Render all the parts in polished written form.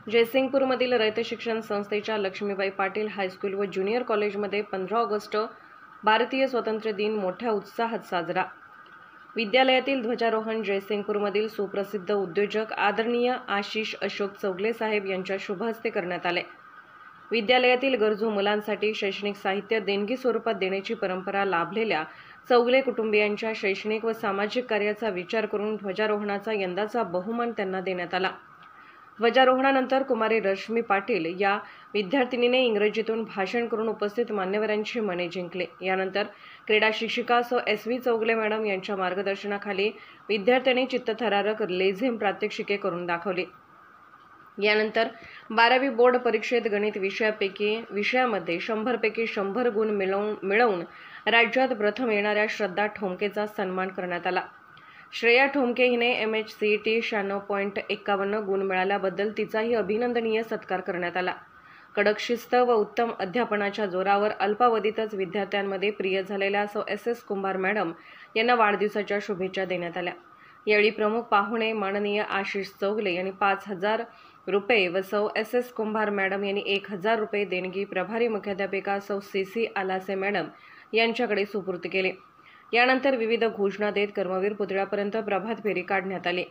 जयसिंगपूरमधील रयत शिक्षण संस्थेच्या लक्ष्मीबाई पाटील हायस्कूल व ज्युनियर कॉलेजमध्ये 15 ऑगस्ट भारतीय स्वातंत्र्य दिन मोठ्या उत्साहात साजरा। विद्यालयातील ध्वजारोहण जयसिंगपूरमधील सुप्रसिद्ध उद्योजक आदरणीय आशिष अशोक चौगले साहेब यांच्या शुभ हस्ते करण्यात आले। विद्यालयातील गरजू मुलांसाठी शैक्षणिक साहित्य देणगी स्वरूपात देण्याची परंपरा लाभलेल्या चौगले कुटुंबियांच्या शैक्षणिक व सामाजिक कार्याचा विचार करून ध्वजारोहणाचा यंदाचा बहुमान त्यांना देण्यात आला। ध्वजारोहणानंतर कुमारी रश्मी पाटील या विद्यार्थिनीने इंग्रजीतून भाषण करून उपस्थित मान्यवरांची मने जिंकली। यानंतर क्रीडा शिक्षिका सो SV चौगले मॅडम यांच्या मार्गदर्शनाखाली विद्यार्थ्यांनी चित्तथरारक लेझिम प्रात्यक्षिके करून दाखवली। यानंतर 12वी बोर्ड परीक्षेत गणित विषयामध्ये 100 पैकी 100 गुण मिळवून राज्यात प्रथम येणाऱ्या श्रद्धा ठोमकेचा सन्मान करण्यात आला। श्रेया ठोमके हिने MHCET 96.51 गुण मिळाल्याबद्दल तिचाही अभिनंदनीय सत्कार करण्यात आला। कडक शिस्त व उत्तम अध्यापनाच्या जोरावर अल्पावधीतच विद्यार्थ्यांमध्ये प्रिय झालेल्या सौ SS कुंभार मॅडम यांना वाढदिवसाच्या शुभेच्छा देण्यात आल्या। यावेळी प्रमुख पाहुणे माननीय आशिष चौगले यांनी 5000 रुपये व सौ SS कुंभार मॅडम यांनी 1000 रुपये देणगी प्रभारी मुख्याध्यापिका सौ CC आलासे मॅडम यांच्याकडे सुपूर्द केले। यानंतर विविध घोषणा देत कर्मवीर पुतळ्यापर्यंत प्रभात फेरी काढण्यात आली।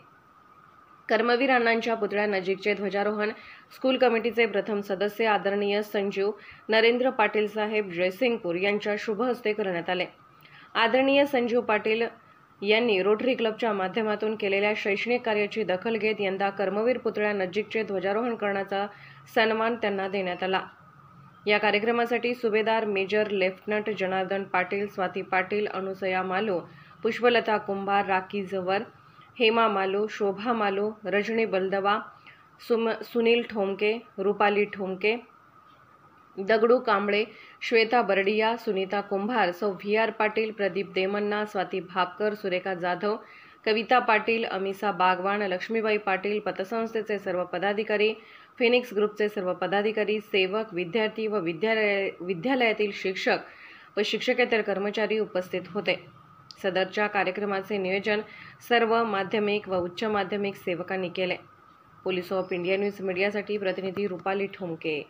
कर्मवीर अण्णांच्या पुतळ्यानजीकचे ध्वजारोहण स्कूल कमिटीचे प्रथम सदस्य आदरणीय संजीव नरेंद्र पाटील साहेब जयसिंगपूर यांच्या शुभ हस्ते करण्यात आले। आदरणीय संजीव पाटील यांनी रोटरी क्लबच्या माध्यमातून केलेल्या शैक्षणिक कार्याची दखल घेत यंदा कर्मवीर पुतळ्यानजीकचे ध्वजारोहण करण्याचा सन्मान त्यांना देण्यात आला। या कार्यक्रमासाठी सुभेदार मेजर लेफ्टनंट जनार्दन पाटील, स्वाती पाटील, अनुसया मालू, पुष्पलता कुंभार, राखी जवर, हेमा मालू, शोभा मालू, रजनी बलदवा, सुनील ठोमके, रुपाली ठोमके, दगडू कांबळे, श्वेता बर्डिया, सुनीता कुंभार, सौ VR पाटील, प्रदीप देमन्ना, स्वाती भापकर, सुरेखा जाधव, कविता पाटील, अमिसा बागवान, लक्ष्मीबाई पाटील, पतसंस्थेचे सर्व पदाधिकारी, फिनिक्स ग्रुपचे सर्व पदाधिकारी, सेवक, विद्यार्थी व विद्यालयातील शिक्षक व शिक्षकेतर कर्मचारी उपस्थित होते। सदरच्या कार्यक्रमाचे नियोजन सर्व माध्यमिक व उच्च माध्यमिक सेवकांनी केले। पोलीस ऑफ इंडिया न्यूज मीडियासाठी प्रतिनिधी रुपाली ठोमके।